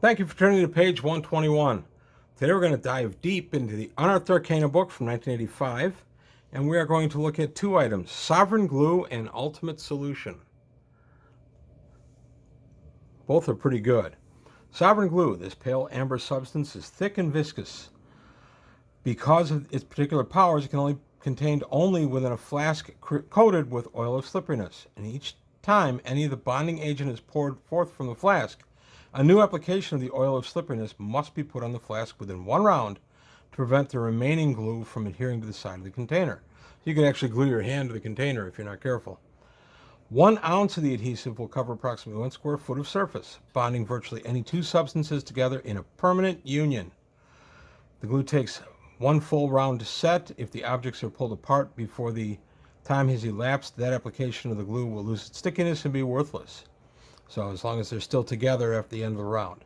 Thank you for turning to page 121. Today we're going to dive deep into the Unearthed Arcana book from 1985, and we are going to look at two items, Sovereign Glue and Ultimate Solution. Both are pretty good. Sovereign Glue, this pale amber substance, is thick and viscous. Because of its particular powers, it can only contained only within a flask coated with oil of slipperiness, and each time any of the bonding agent is poured forth from the flask, a new application of the oil of slipperiness must be put on the flask within one round to prevent the remaining glue from adhering to the side of the container. You can actually glue your hand to the container if you're not careful. 1 ounce of the adhesive will cover approximately 1 square foot of surface, bonding virtually any two substances together in a permanent union. The glue takes 1 full round to set. If the objects are pulled apart before the time has elapsed, that application of the glue will lose its stickiness and be worthless. So as long as they're still together after the end of the round.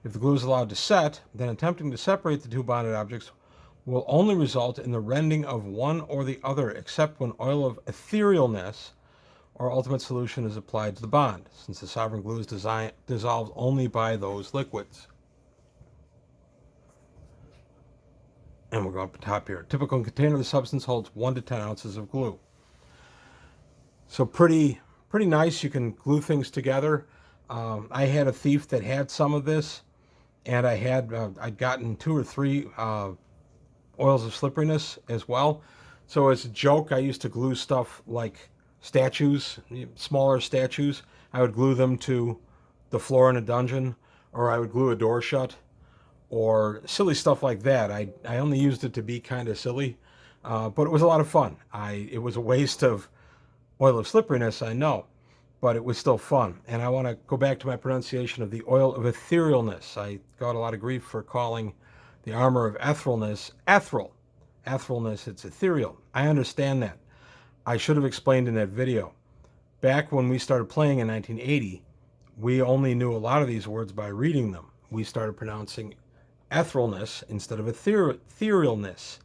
If the glue is allowed to set, then attempting to separate the two bonded objects will only result in the rending of one or the other, except when oil of etherealness or ultimate solution is applied to the bond, since the sovereign glue is dissolved only by those liquids. And we'll go up the top here. A typical container of the substance holds 1 to 10 ounces of glue. So pretty nice. You can glue things together. I had a thief that had some of this, and I'd gotten 2 or 3 oils of slipperiness as well. So as a joke, I used to glue stuff like statues, smaller statues. I would glue them to the floor in a dungeon, or I would glue a door shut, or silly stuff like that. I only used it to be kind of silly, but it was a lot of fun. It was a waste of oil of slipperiness, I know, but it was still fun. And I want to go back to my pronunciation of the oil of etherealness. I got a lot of grief for calling the armor of etherealness ethereal. Etherealness, it's ethereal. I understand that. I should have explained in that video. Back when we started playing in 1980, we only knew a lot of these words by reading them. We started pronouncing etherealness instead of etherealness.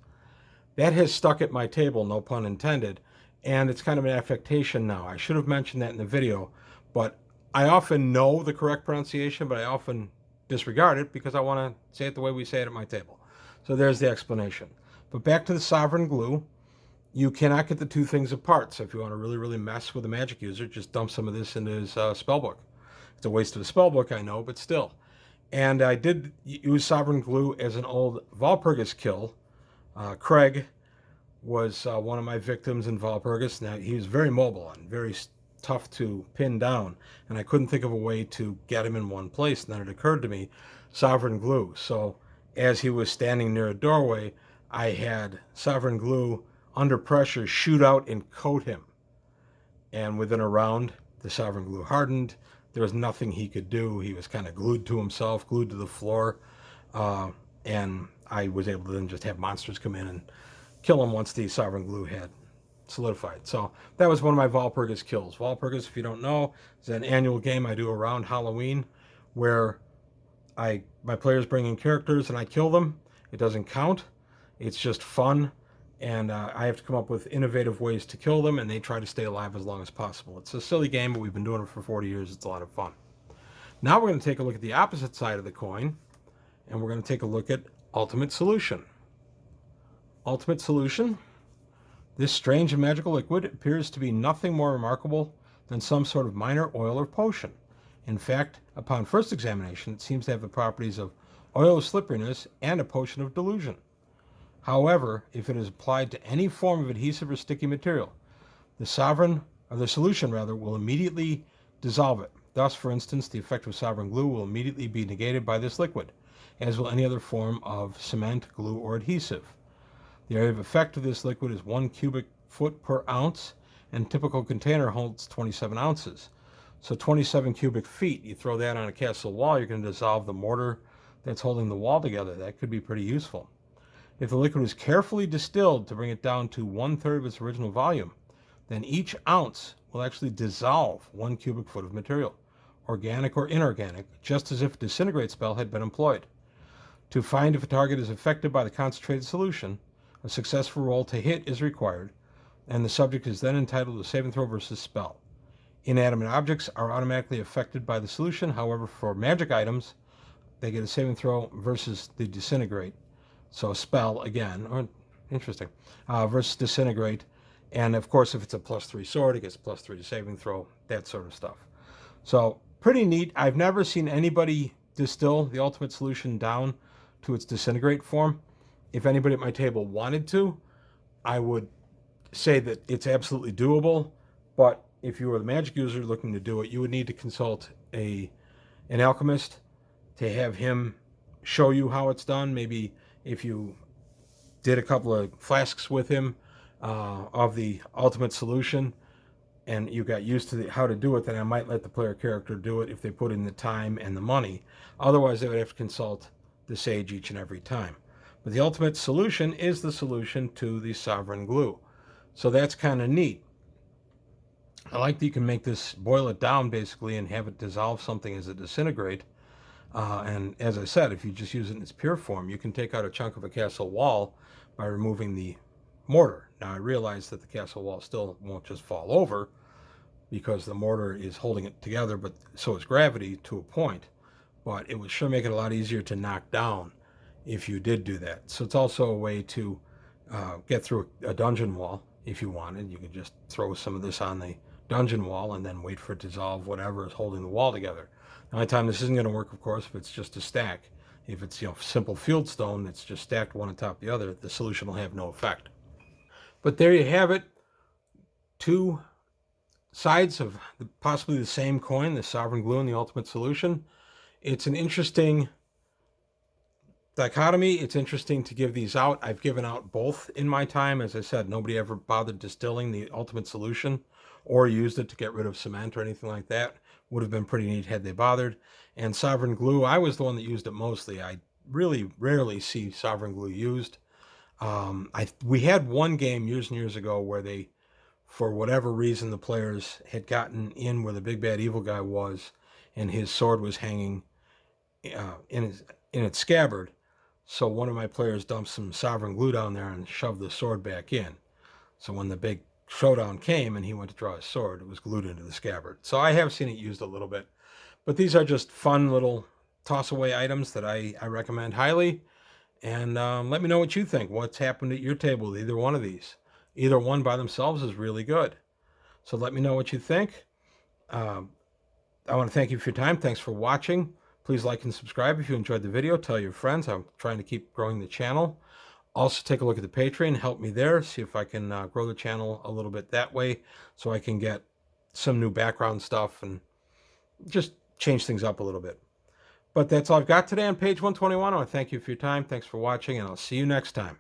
That has stuck at my table, no pun intended, and it's kind of an affectation now. I should have mentioned that in the video, but I often know the correct pronunciation, but I often disregard it because I want to say it the way we say it at my table. So there's the explanation. But back to the sovereign glue. You cannot get the two things apart. So if you want to really mess with a magic user, just dump some of this into his spell book. It's a waste of a spell book, I know, but still. And I did use sovereign glue as an old Walpurgis kill. Craig was one of my victims in Walpurgis. Now, he was very mobile and very tough to pin down, and I couldn't think of a way to get him in one place. And then it occurred to me, sovereign glue. So as he was standing near a doorway, I had sovereign glue under pressure shoot out and coat him. And within a round, the sovereign glue hardened. There was nothing he could do. He was kind of glued to himself, glued to the floor. And I was able to then just have monsters come in and kill him once the sovereign glue had solidified. So that was one of my Walpurgis kills. Walpurgis, if you don't know, is an annual game I do around Halloween where my players bring in characters and I kill them. It doesn't count. It's just fun. And I have to come up with innovative ways to kill them, and they try to stay alive as long as possible. It's a silly game, but we've been doing it for 40 years. It's a lot of fun. Now we're going to take a look at the opposite side of the coin, and we're going to take a look at Ultimate Solution. Ultimate Solution. This strange and magical liquid appears to be nothing more remarkable than some sort of minor oil or potion. In fact, upon first examination, it seems to have the properties of oil of slipperiness and a potion of delusion. However, if it is applied to any form of adhesive or sticky material, the solution will immediately dissolve it. Thus, for instance, the effect of sovereign glue will immediately be negated by this liquid, as will any other form of cement, glue, or adhesive. The area of effect of this liquid is 1 cubic foot per ounce, and a typical container holds 27 ounces. So 27 cubic feet, you throw that on a castle wall, you're going to dissolve the mortar that's holding the wall together. That could be pretty useful. If the liquid is carefully distilled to bring it down to 1/3 of its original volume, then each ounce will actually dissolve 1 cubic foot of material, organic or inorganic, just as if a disintegrate spell had been employed. To find if a target is affected by the concentrated solution, a successful roll to hit is required, and the subject is then entitled to save and throw versus spell. Inanimate objects are automatically affected by the solution. However, for magic items, they get a saving throw versus the disintegrate. So spell again, or interesting, versus disintegrate. And of course, if it's a +3 sword, it gets +3 to saving throw, that sort of stuff. So pretty neat. I've never seen anybody distill the ultimate solution down to its disintegrate form. If anybody at my table wanted to, I would say that it's absolutely doable. But if you were the magic user looking to do it, you would need to consult an alchemist to have him show you how it's done. Maybe if you did a couple of flasks with him of the ultimate solution and you got used to how to do it, then I might let the player character do it if they put in the time and the money. Otherwise, they would have to consult the sage each and every time. But the ultimate solution is the solution to the sovereign glue. So that's kind of neat. I like that you can make this, boil it down basically, and have it dissolve something as it disintegrate. And as I said, if you just use it in its pure form, you can take out a chunk of a castle wall by removing the mortar. Now, I realize that the castle wall still won't just fall over because the mortar is holding it together, but so is gravity to a point. But it would sure make it a lot easier to knock down if you did do that. So it's also a way to get through a dungeon wall if you wanted. You could just throw some of this on the dungeon wall and then wait for it to dissolve whatever is holding the wall together. The only time this isn't going to work, of course, if it's just a stack. If it's simple field stone that's just stacked one on top of the other, the solution will have no effect. But there you have it. Two sides of possibly the same coin, the sovereign glue and the ultimate solution. It's an interesting dichotomy. It's interesting to give these out. I've given out both in my time. As I said, nobody ever bothered distilling the ultimate solution or used it to get rid of cement or anything like that. Would have been pretty neat had they bothered. And sovereign glue, I was the one that used it mostly. I really rarely see sovereign glue used. We had one game years and years ago where they, for whatever reason, the players had gotten in where the big bad evil guy was, and his sword was hanging in its scabbard. So one of my players dumped some sovereign glue down there and shoved the sword back in. So when the big showdown came and he went to draw his sword, it was glued into the scabbard. So I have seen it used a little bit. But these are just fun little toss-away items that I recommend highly. And let me know what you think. What's happened at your table with either one of these? Either one by themselves is really good. So let me know what you think. I want to thank you for your time. Thanks for watching. Please like and subscribe if you enjoyed the video. Tell your friends. I'm trying to keep growing the channel. Also, take a look at the Patreon. Help me there. See if I can grow the channel a little bit that way so I can get some new background stuff and just change things up a little bit. But that's all I've got today on page 121. I want to thank you for your time. Thanks for watching, and I'll see you next time.